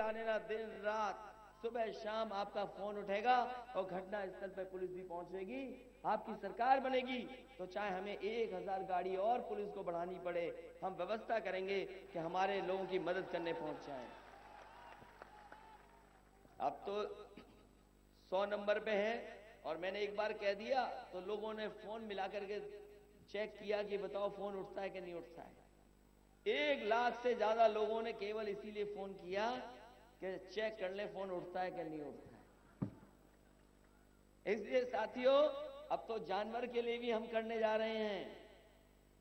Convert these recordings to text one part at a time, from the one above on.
करा देना, दिन रात सुबह शाम आपका फोन उठेगा और घटना स्थल पर पुलिस भी पहुंचेगी। आपकी सरकार बनेगी तो चाहे हमें 1000 गाड़ी और पुलिस को बढ़ानी पड़े, हम व्यवस्था करेंगे कि हमारे लोगों की मदद करने पहुंच जाएं। अब तो 100 नंबर पे है और मैंने एक बार कह दिया तो लोगों ने फोन मिला करके चेक किया कि बताओ फोन उठता है कि नहीं उठता है। 1 लाख से ज्यादा लोगों ने केवल इसीलिए फोन किया कि चेक कर ले फोन उठता है कि नहीं उठता है। इसलिए साथियों, अब तो जानवर के लिए भी हम करने जा रहे हैं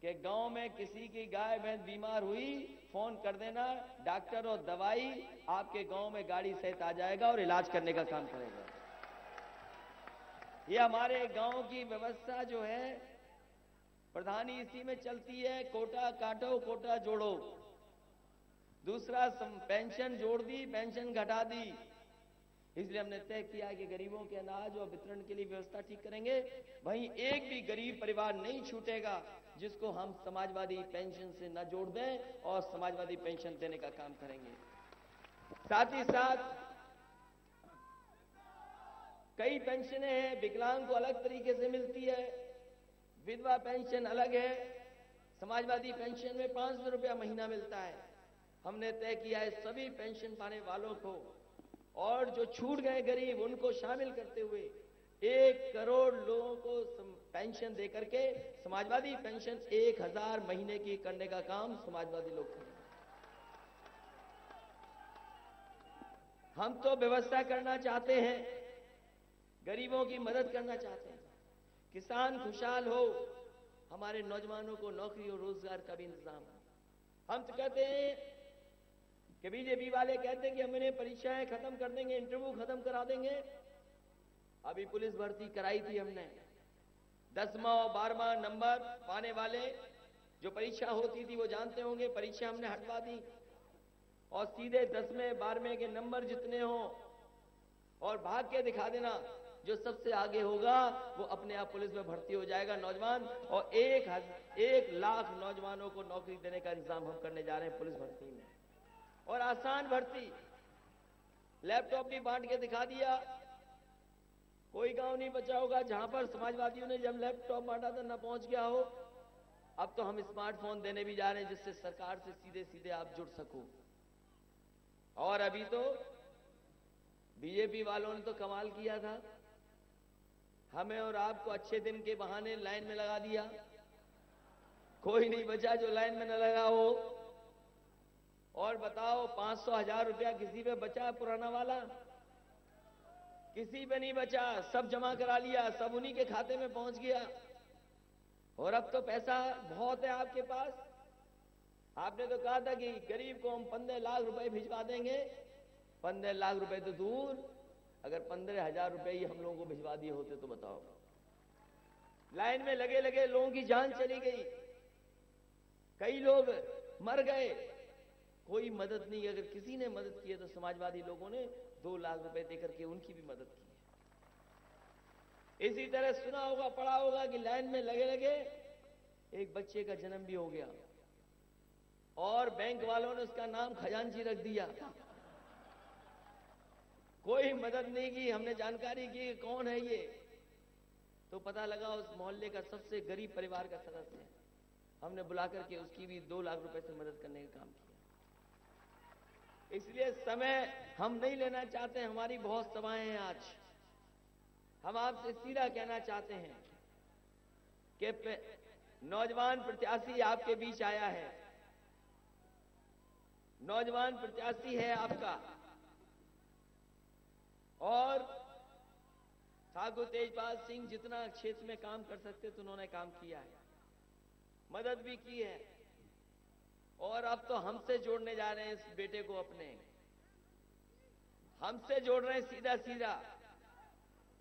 कि गांव में किसी की गाय भैंस बीमार हुई, फोन कर देना, डॉक्टर और दवाई आपके गांव में गाड़ी सहित आ जाएगा और इलाज करने का काम करेगा। ये हमारे गांव की व्यवस्था जो है प्रधानी इसी में चलती है, कोटा काटो कोटा जोड़ो। दूसरा पेंशन जोड़ दी, पेंशन घटा दी। इसलिए हमने तय किया कि गरीबों के अनाज और वितरण के लिए व्यवस्था ठीक करेंगे। वहीं एक भी गरीब परिवार नहीं छूटेगा जिसको हम समाजवादी पेंशन से न जोड़ दें और समाजवादी पेंशन देने का काम करेंगे। साथ ही साथ कई पेंशनें हैं, विकलांग को अलग तरीके से मिलती है, विधवा पेंशन अलग है, समाजवादी पेंशन में 500 रुपया महीना मिलता है। हमने तय किया है सभी पेंशन पाने वालों को और जो छूट गए गरीब उनको शामिल करते हुए 1 करोड़ लोगों को पेंशन देकर के समाजवादी पेंशन 1000 महीने की करने का काम समाजवादी लोग करेंगे। हम तो व्यवस्था करना चाहते हैं, गरीबों की मदद करना चाहते हैं, किसान खुशहाल हो, हमारे नौजवानों को नौकरी और रोजगार का भी इंतजाम हो। हम तो कहते हैं कि बीजेपी वाले कहते हैं कि हमने परीक्षाएं खत्म कर देंगे, इंटरव्यू खत्म करा देंगे। अभी पुलिस भर्ती कराई थी हमने, 10वां और 12वां नंबर पाने वाले जो परीक्षा होती थी वो जानते होंगे, परीक्षा हमने हटवा दी और सीधे 10वें 12वें के नंबर जितने हो और भाग के दिखा देना, जो सबसे आगे होगा वो अपने आप पुलिस में भर्ती हो जाएगा नौजवान। और 1 लाख नौजवानों को नौकरी देने का इंतजाम हम करने जा रहे हैं पुलिस भर्ती में। और आसान भर्ती, लैपटॉप भी बांट के दिखा दिया, कोई गांव नहीं बचा होगा जहां पर समाजवादियों ने जब लैपटॉप बांटा था न पहुंच गया हो। अब तो हम स्मार्टफोन देने भी जा रहे हैं जिससे सरकार से सीधे सीधे आप जुड़ सको। और अभी तो बीजेपी वालों ने तो कमाल किया था, हमें और आपको अच्छे दिन के बहाने लाइन में लगा दिया, कोई नहीं बचा जो लाइन में न लगा हो। और बताओ 500-1000 रुपया किसी पे बचा पुराना वाला? किसी पे नहीं बचा, सब जमा करा लिया, सब उन्हीं के खाते में पहुंच गया। और अब तो पैसा बहुत है आपके पास। आपने तो कहा था कि गरीब को हम 15 लाख रुपए भिजवा देंगे। 15 लाख रुपए तो दूर, अगर 15,000 रुपए ही हम लोगों को भिजवा दिए होते तो बताओ। लाइन में लगे लगे लोगों की जान चली गई, कई लोग मर गए, कोई मदद नहीं। अगर किसी ने मदद की है तो समाजवादी लोगों ने 2 लाख रुपए देकर के उनकी भी मदद की है। इसी तरह सुना होगा, पढ़ा होगा कि लाइन में लगे लगे एक बच्चे का जन्म भी हो गया और बैंक वालों ने उसका नाम खजांची रख दिया। कोई मदद नहीं की। हमने जानकारी की कौन है ये, तो पता लगा उस मोहल्ले का सबसे गरीब परिवार का सदस्य है। हमने बुला करके उसकी भी 2 लाख रुपए से मदद करने का काम किया। इसलिए समय हम नहीं लेना चाहते, हमारी बहुत सभाएं हैं आज। हम आपसे सीधा कहना चाहते हैं कि नौजवान प्रत्याशी आपके बीच आया है, नौजवान प्रत्याशी है आपका, और ठाकुर तेजपाल सिंह जितना क्षेत्र में काम कर सकते थे उन्होंने काम किया है, मदद भी की है। और अब तो हमसे जोड़ने जा रहे हैं इस बेटे को अपने, हमसे जोड़ रहे हैं सीधा सीधा,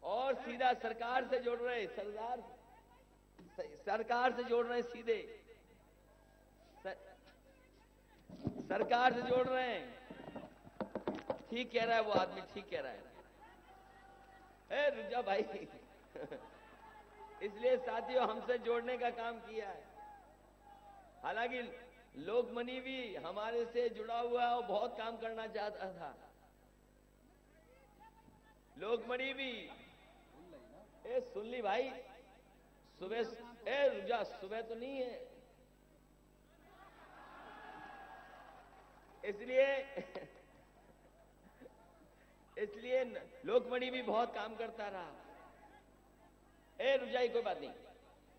और सीधा सरकार से जोड़ रहे हैं, सरकार से जोड़ रहे हैं सीधे, सरकार से जोड़ रहे हैं। ठीक कह रहा है वो आदमी, ठीक कह रहा है। रुजा भाई इसलिए साथियों हमसे जोड़ने का काम किया है। हालांकि लोकमनी भी हमारे से जुड़ा हुआ है और बहुत काम करना चाहता था, लोकमणि भी ए सुन ली भाई, सुबह रुक जा, सुबह तो नहीं है इसलिए लोकमणि भी बहुत काम करता रहा। रुक जाइए, कोई बात नहीं।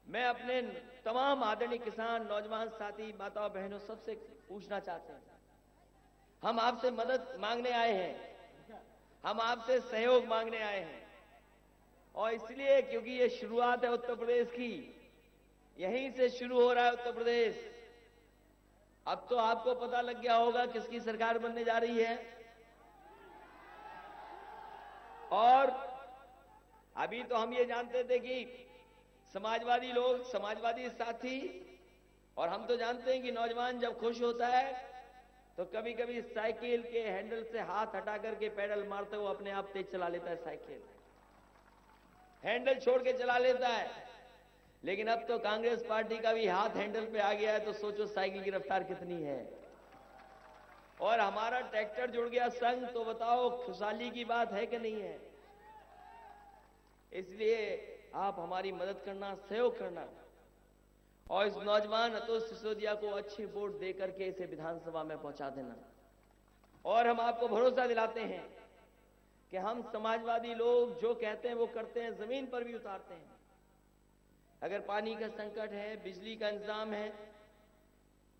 मैं अपने तमाम आदरणीय किसान, नौजवान साथी, माताओं बहनों सबसे पूछना चाहते हैं, हम आपसे मदद मांगने आए हैं, हम आपसे सहयोग मांगने आए हैं। और इसलिए क्योंकि ये शुरुआत है उत्तर प्रदेश की, यहीं से शुरू हो रहा है उत्तर प्रदेश। अब तो आपको पता लग गया होगा किसकी सरकार बनने जा रही है। और अभी तो हम ये जानते थे कि समाजवादी लोग, समाजवादी साथी, और हम तो जानते हैं कि नौजवान जब खुश होता है तो कभी कभी साइकिल के हैंडल से हाथ हटा करके पैडल मारते हुए अपने आप तेज चला लेता है, साइकिल हैंडल छोड़ के चला लेता है। लेकिन अब तो कांग्रेस पार्टी का भी हाथ हैंडल पे आ गया है, तो सोचो साइकिल की रफ्तार कितनी है। और हमारा ट्रैक्टर जुड़ गया संग, तो बताओ खुशहाली की बात है कि नहीं है। इसलिए आप हमारी मदद करना, सहयोग करना, और इस नौजवान अतुल सिसोदिया को अच्छे वोट दे करके इसे विधानसभा में पहुंचा देना। और हम आपको भरोसा दिलाते हैं कि हम समाजवादी लोग जो कहते हैं वो करते हैं, जमीन पर भी उतारते हैं। अगर पानी का संकट है, बिजली का इंतजाम है,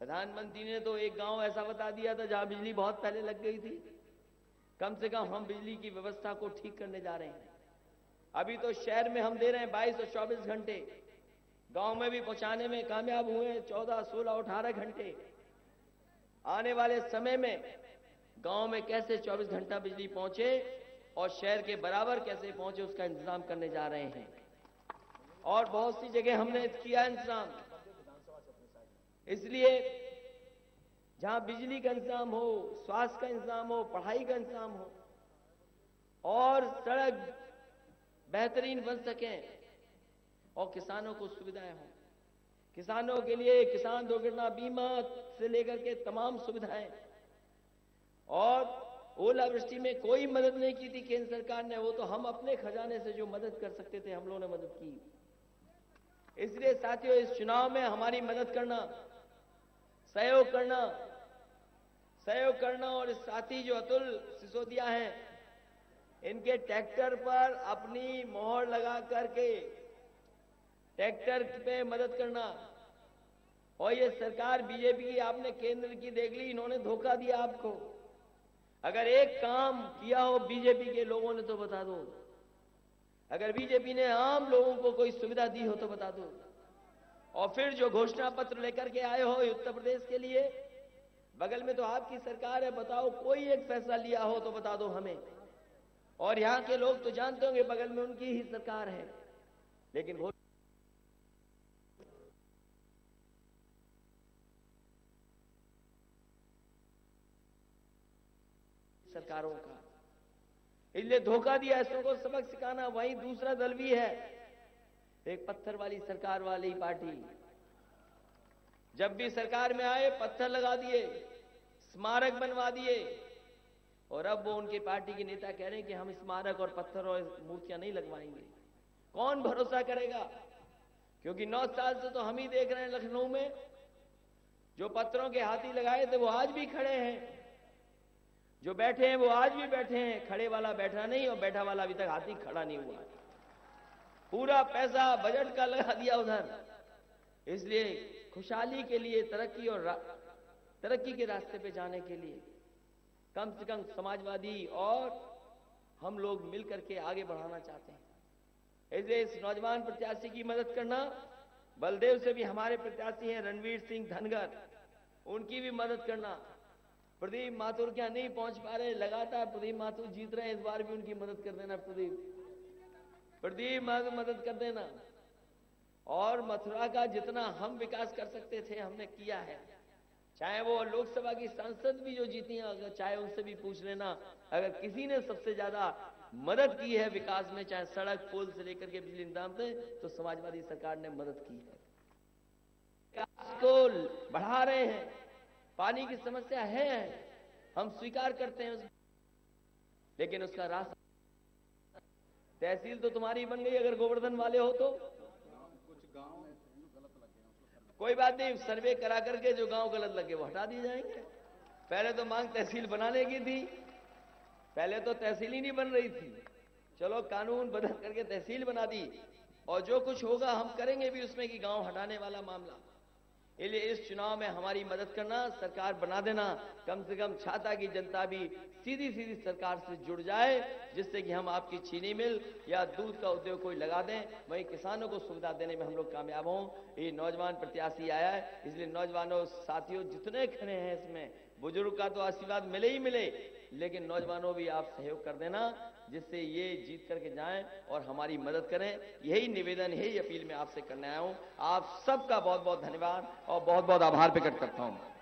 प्रधानमंत्री ने तो एक गांव ऐसा बता दिया था जहां बिजली बहुत पहले लग गई थी, कम से कम हम बिजली की व्यवस्था को ठीक करने जा रहे हैं। अभी तो शहर में हम दे रहे हैं 22 और 24 घंटे, गांव में भी पहुंचाने में कामयाब हुए हैं 14, 16, 18 घंटे। आने वाले समय में गांव में कैसे 24 घंटा बिजली पहुंचे और शहर के बराबर कैसे पहुंचे, उसका इंतजाम करने जा रहे हैं। और बहुत सी जगह हमने किया इंतजाम। इसलिए जहां बिजली का इंतजाम हो, स्वास्थ्य का इंतजाम हो, पढ़ाई का इंतजाम हो, और सड़क बेहतरीन बन सके, और किसानों को सुविधाएं हो, किसानों के लिए किसान दुर्घटना बीमा से लेकर के तमाम सुविधाएं। और ओलावृष्टि में कोई मदद नहीं की थी केंद्र सरकार ने, वो तो हम अपने खजाने से जो मदद कर सकते थे हम लोगों ने मदद की। इसलिए साथियों, इस चुनाव में हमारी मदद करना, सहयोग करना। और इस साथी जो अतुल सिसोदिया हैं, इनके ट्रैक्टर पर अपनी मोहर लगा करके ट्रैक्टर पे मदद करना। और ये सरकार बीजेपी की आपने केंद्र की देख ली, इन्होंने धोखा दिया आपको। अगर एक काम किया हो बीजेपी के लोगों ने तो बता दो, अगर बीजेपी ने आम लोगों को कोई सुविधा दी हो तो बता दो। और फिर जो घोषणा पत्र लेकर के आए हो उत्तर प्रदेश के लिए, बगल में तो आपकी सरकार है, बताओ कोई एक फैसला लिया हो तो बता दो हमें। और यहां के लोग तो जानते होंगे बगल में उनकी ही सरकार है, लेकिन सरकारों का, इसलिए धोखा दिया। ऐसों को सबक सिखाना। वहीं दूसरा दल भी है, एक पत्थर वाली सरकार वाली पार्टी, जब भी सरकार में आए पत्थर लगा दिए, स्मारक बनवा दिए। और अब वो उनकी पार्टी के नेता कह रहे हैं कि हम स्मारक और पत्थर और मूर्तियां नहीं लगवाएंगे। कौन भरोसा करेगा? क्योंकि 9 साल से तो हम ही देख रहे हैं लखनऊ में जो पत्थरों के हाथी लगाए थे वो आज भी खड़े हैं, जो बैठे हैं वो आज भी बैठे हैं। खड़े वाला बैठा नहीं और बैठा वाला अभी तक हाथी खड़ा नहीं हुआ है। पूरा पैसा बजट का लगा दिया उधर। इसलिए खुशहाली के लिए, तरक्की और तरक्की के रास्ते पे जाने के लिए कम से कम समाजवादी और हम लोग मिलकर के आगे बढ़ाना चाहते हैं। इसलिए इस नौजवान प्रत्याशी की मदद करना। बलदेव से भी हमारे प्रत्याशी हैं रणवीर सिंह धनगर, उनकी भी मदद करना। प्रदीप माथुर क्या नहीं पहुंच पा रहे, लगातार प्रदीप माथुर जीत रहे हैं, इस बार भी उनकी मदद कर देना। प्रदीप माथुर मदद कर देना। और मथुरा का जितना हम विकास कर सकते थे हमने किया है। चाहे वो लोकसभा की सांसद भी जो जीती हैं, अगर चाहे उनसे भी पूछ लेना, अगर किसी ने सबसे ज्यादा मदद की है विकास में, चाहे सड़क पुल से लेकर के बिजली इंतजाम से, तो समाजवादी सरकार ने मदद की है। विकास को बढ़ा रहे हैं। पानी की समस्या है, हम स्वीकार करते हैं, लेकिन उसका रास्ता तहसील तो तुम्हारी बन गई अगर गोवर्धन वाले हो तो। कोई बात नहीं, सर्वे करा करके जो गांव गलत लगे वो हटा दिए जाएंगे। पहले तो मांग तहसील बनाने की थी, पहले तो तहसील ही नहीं बन रही थी। चलो कानून बदल करके तहसील बना दी, और जो कुछ होगा हम करेंगे भी उसमें कि गांव हटाने वाला मामला। इसलिए इस चुनाव में हमारी मदद करना, सरकार बना देना, कम से कम छाता की जनता भी सीधी सीधी सरकार से जुड़ जाए, जिससे कि हम आपकी चीनी मिल या दूध का उद्योग कोई लगा दें, वहीं किसानों को सुविधा देने में हम लोग कामयाब हों। ये नौजवान प्रत्याशी आया है, इसलिए नौजवानों साथियों जितने खड़े हैं इसमें, बुजुर्ग का तो आशीर्वाद मिले ही मिले, लेकिन नौजवानों भी आप सहयोग कर देना, जिससे ये जीत करके जाएं और हमारी मदद करें। यही निवेदन, यही अपील मैं आपसे करने आया हूं। आप सबका बहुत बहुत धन्यवाद और बहुत बहुत आभार प्रकट करता हूं।